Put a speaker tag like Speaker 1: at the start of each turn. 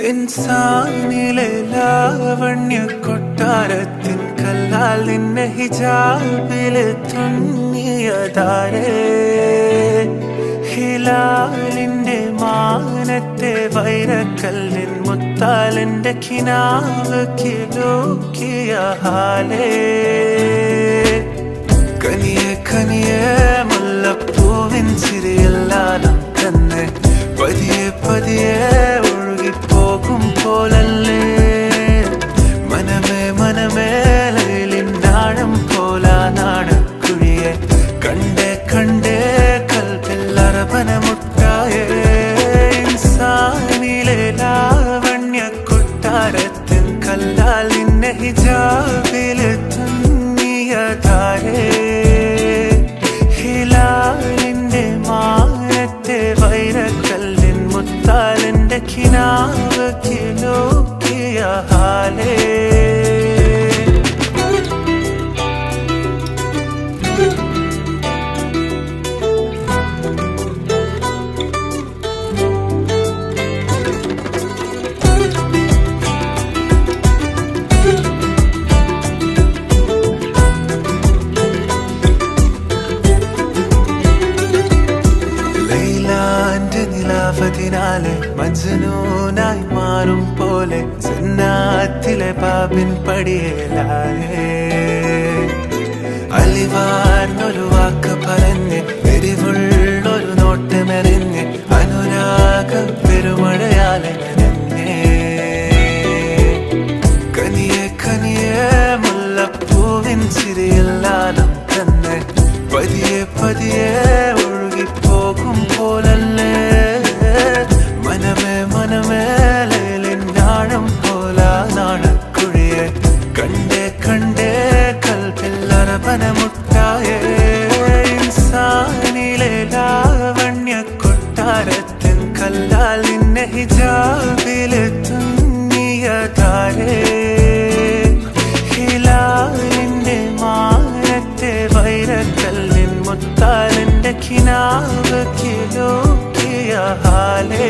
Speaker 1: ഇൻസാനിലെ ലാവണ്യ കൊട്ടാരത്തിൻ കല്ലാൽ നിന്നെ ഹിജാബില് തുന്നിയതാരേ ഹിലാലിന്റെ മാനത്തെ വൈരക്കല്ലിൻ മുത്താലിന്റെ കിനാവ് കിലോക്കിയ ഹാലേ കനിയെ കനിയെ മുല്ലപ്പൂവിൻ ചിരിയെല്ലാം തന്നെ പതിയെ പതിയെ ഒഴുകിപ്പോകും പോലല്ലേ മനമേ മനമേ ലൈലിനാഴം പോലാ നാടക്കുഴിയെ കണ്ടേ കണ്ടേ കൽബിൽ അറബനമുട്ടായേ ഇൻസാനിലെ ലാവണ്യ കൊട്ടാരത്തിൻ കല്ലാൽ നിന്നെ ഹിജാബില് തുന്നിയതാരേ ഹിലാലിന്റെ മാനത്തെ വൈരക്കല്ലിൻ മുത്താലിന്റെ കിനാവ് കിലോക്കിയ ഹാലേ നിലാവതിനാലെ മജ്നൂനായി മാറും പോലെ ജന്നാത്തിലെ ബാബിൻ പടിയേലായേ അലിവാർന്നൊരു വാക്ക് പറഞ്ഞ് എരിവുള്ളൊരു നോട്ടമെറിഞ്ഞ് അനുരാഗ പെരുമഴയാലെ നനഞ്ഞേ കനിയെ കനിയെ മുല്ലപ്പൂവിൻ ചിരിയെല്ലാം തന്നെ പതിയെ പതിയെ ഒഴുകിപ്പോകും പോലല്ലേ മനമേ മനമേ ലൈലിനാഴം പോലാ നാടക്കുഴിയെ കണ്ടേ കണ്ടേ കൽബിൽ അറബനമുട്ടായേ ഇൻസാനിലെ ലാവണ്യ കൊട്ടാരത്തിൻ കല്ലാൽ നിന്നെ ഹിജാബില് തുന്നിയതാരേ ഹിലാലിന്റെ മാനത്തെ വൈരക്കല്ലിൻ മുത്താലിന്റെ കിനാവ് കിലോക്കിയ ഹാലേ